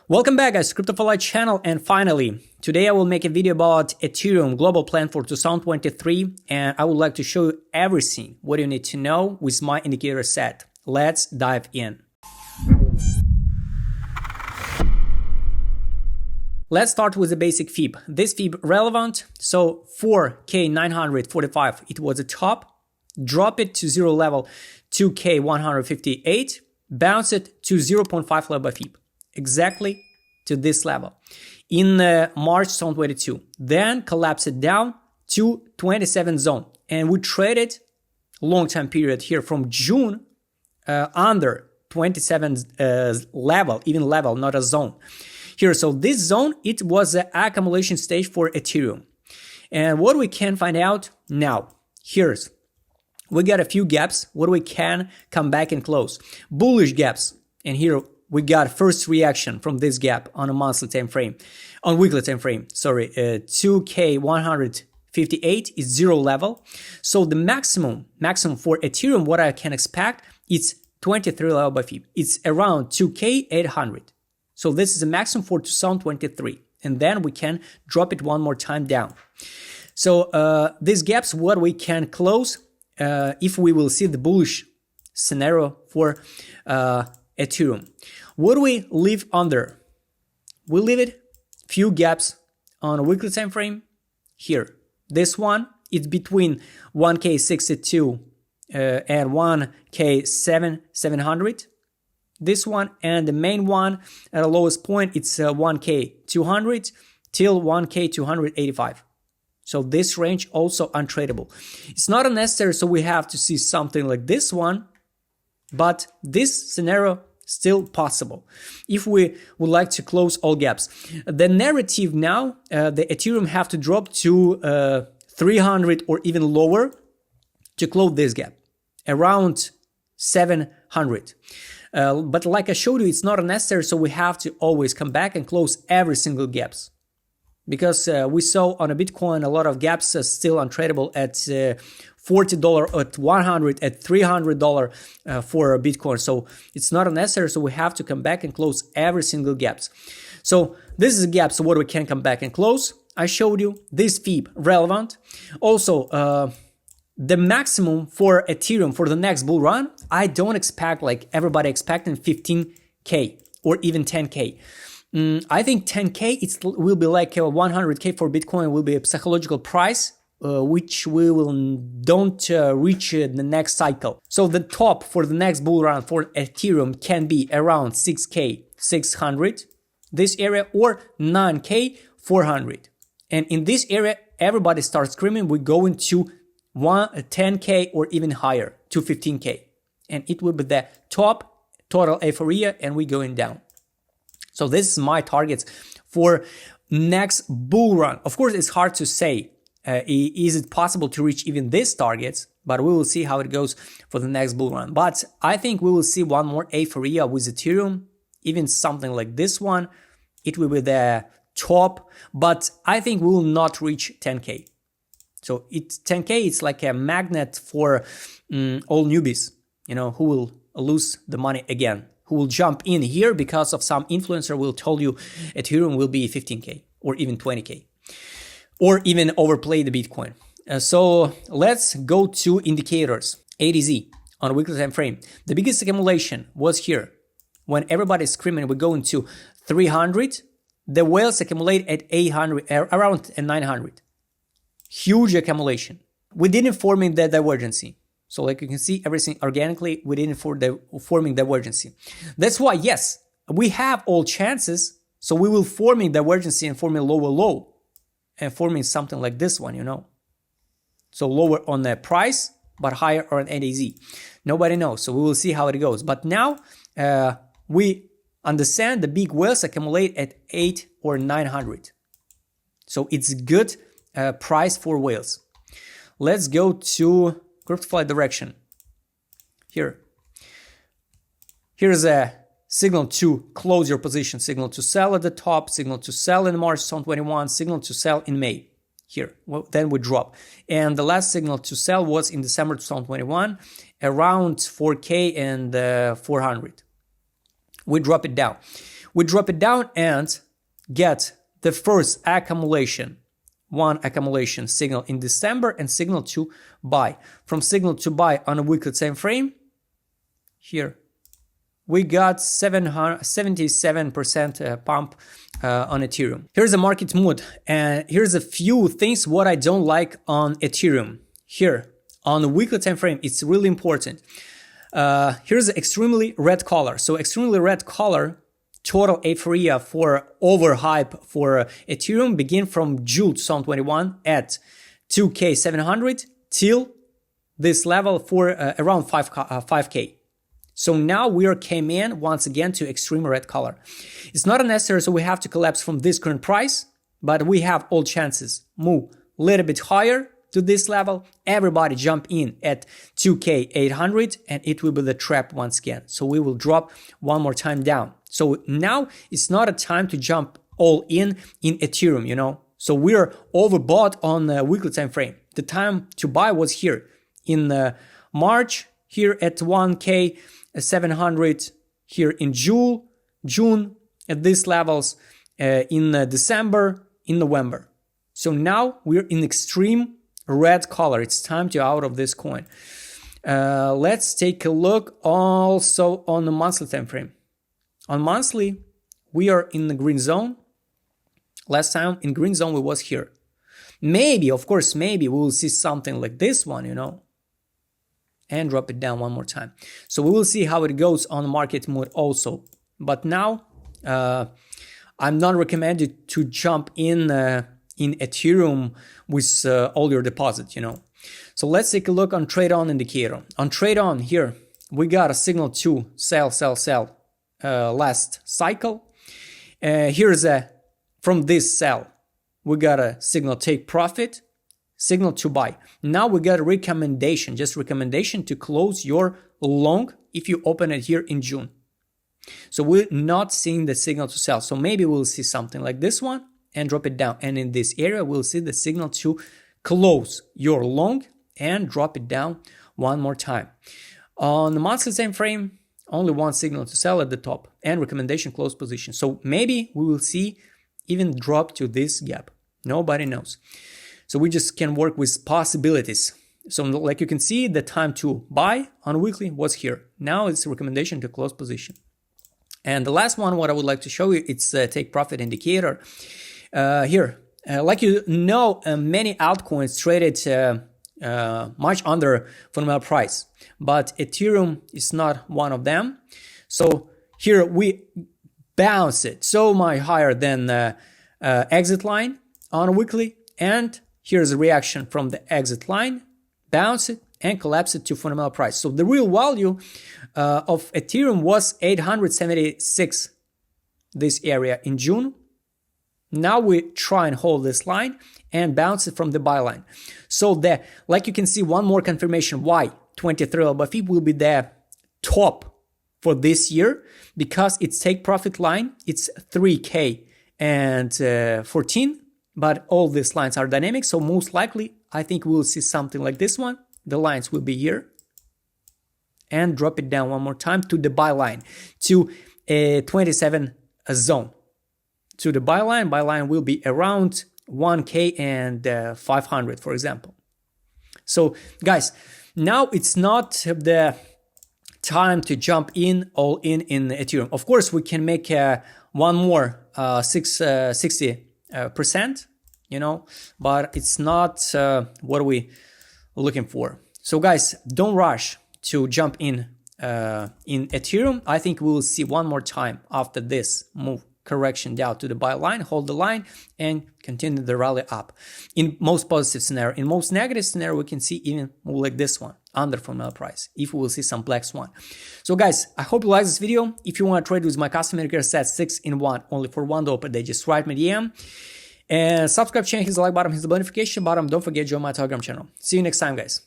Welcome back guys, QBSYLUHV channel, and finally, today I will make a video about Ethereum global plan for 2023, and I would like to show you everything what you need to know with my indicator set. Let's dive in. Let's start with the basic fib. This fib relevant, so 4K945 it was the top, drop it to zero level 2K158, bounce it to 0.5 level fib. Exactly to this level in March 2022, then collapse it down to 27 zone, and we traded long time period here from June under 27 level, even level, not a zone here. So this zone, it was the accumulation stage for Ethereum, and what we can find out now, here's we got a few gaps what we can come back and close, bullish gaps, and here we got first reaction from this gap on a monthly time frame, on weekly time frame. Sorry, 2K158 is zero level. So the maximum for Ethereum, what I can expect, it's 23 level by fib. It's around 2K800. So this is the maximum for 2023, and then we can drop it one more time down. So these gaps, what we can close if we will see the bullish scenario for Ethereum. What do we leave under? We leave it few gaps on a weekly time frame here. This one, it's between 1K62 and 1K700. This one, and the main one at the lowest point, it's 1K200 till 1K285. So this range also untradeable. It's not unnecessary, so we have to see something like this one, but this scenario still possible if we would like to close all gaps. The narrative now, the Ethereum have to drop to 300 or even lower to close this gap, around 700. But like I showed you, it's not unnecessary, so we have to always come back and close every single gaps. Because we saw on a Bitcoin a lot of gaps still untradeable at $40, at $100, at $300 for Bitcoin. So it's not unnecessary. So we have to come back and close every single gaps. So this is a gap. So what we can come back and close. I showed you this fib relevant. Also, the maximum for Ethereum for the next bull run, I don't expect like everybody expecting 15K or even 10K. I think 10K it will be like 100K for Bitcoin will be a psychological price, which we will don't reach the next cycle. So the top for the next bull run for Ethereum can be around 6K600, this area, or 9K400. And in this area, everybody starts screaming, we're going to 10K or even higher to 15K. And it will be the top total euphoria, and we're going down. So this is my targets for next bull run. Of course, it's hard to say, is it possible to reach even these targets, but we will see how it goes for the next bull run. But I think we will see one more euphoria with Ethereum, even something like this one. It will be the top, but I think we will not reach 10K. So it's 10K, it's like a magnet for all newbies, you know, who will lose the money again, who will jump in here because of some influencer will tell you Ethereum will be 15K or even 20K, or even overplay the Bitcoin. So let's go to indicators. ADZ on a weekly time frame. The biggest accumulation was here. When everybody's screaming, we're going to 300. The whales accumulate at 800, around 900. Huge accumulation. We didn't forming the divergency. So like you can see, everything organically within for the forming divergency. That's why, yes, we have all chances. So we will forming divergency and forming lower low and forming something like this one, you know. So lower on the price, but higher on ADZ. Nobody knows. So we will see how it goes. But now we understand the big whales accumulate at 800 or 900. So it's good price for whales. Let's go to QBSYLUHV direction. Here's a signal to close your position, signal to sell at the top, signal to sell in March 2021, signal to sell in May. Here, well, then we drop. And the last signal to sell was in December 2021, around 4K and 400. We drop it down. we drop it down and get the first accumulation, one accumulation signal in December and signal to buy. From signal to buy on a weekly time frame, here we got 77% pump on Ethereum. Here's the market mood, and here's a few things what I don't like on Ethereum. Here on the weekly time frame, it's really important. Here's the extremely red color. So extremely red color, total euphoria for overhype for Ethereum begin from June 2021 at 2K700 till this level for around 5K. So now we came in once again to extreme red color. It's not necessary, so we have to collapse from this current price, but we have all chances. Move a little bit higher to this level. Everybody jump in at 2K800 and it will be the trap once again. So we will drop one more time down. So now it's not a time to jump all in Ethereum, you know. So we're overbought on the weekly time frame. The time to buy was here in March, here at 1K700, here in June at these levels, in December, in November. So now we're in extreme red color. It's time to out of this coin. Let's take a look also on the monthly time frame. On monthly, we are in the green zone. Last time in green zone we was here. Maybe, of course, maybe we will see something like this one, you know, and drop it down one more time. So we will see how it goes on the market mood also. But now, I'm not recommended to jump in Ethereum with all your deposit, you know. So let's take a look on trade on indicator. On trade on here, we got a signal to sell last cycle. Here's from this sell, we got a signal take profit, signal to buy. Now we got a recommendation, just recommendation to close your long if you open it here in June. So we're not seeing the signal to sell. So maybe we'll see something like this one and drop it down. And in this area, we'll see the signal to close your long and drop it down one more time. On the monthly time frame, only one signal to sell at the top and recommendation close position. So maybe we will see even drop to this gap. Nobody knows. So we just can work with possibilities. So like you can see, the time to buy on weekly was here. Now it's a recommendation to close position. And the last one, what I would like to show you, it's a take profit indicator. Here, like you know, many altcoins traded much under fundamental price, but Ethereum is not one of them. So here we bounce it so much higher than the exit line on weekly, and here's a reaction from the exit line, bounce it and collapse it to fundamental price. So the real value of Ethereum was 876, this area in June. Now we try and hold this line and bounce it from the buy line. So like you can see, one more confirmation why 23 LBFIB will be the top for this year, because its take profit line, it's 3K and 14, but all these lines are dynamic. So most likely, I think we'll see something like this one. The lines will be here and drop it down one more time to the buy line, to a 27 zone. To the buy line will be around 1K and 500, for example. So guys, now it's not the time to jump in all in Ethereum. Of course, we can make one more 60%, you know, but it's not what we looking for. So guys, don't rush to jump in Ethereum. I think we will see one more time after this move, correction down to the buy line, hold the line and continue the rally up. In most positive scenario, in most negative scenario, we can see even move like this one under fundamental price, if we will see some black swan. So guys, I hope you like this video. If you want to trade with my custom indicator set 6-in-1 only for $1 per day, just write me DM and subscribe channel, hit the like button, hit the notification button. Don't forget to join my Telegram channel. See you next time, guys.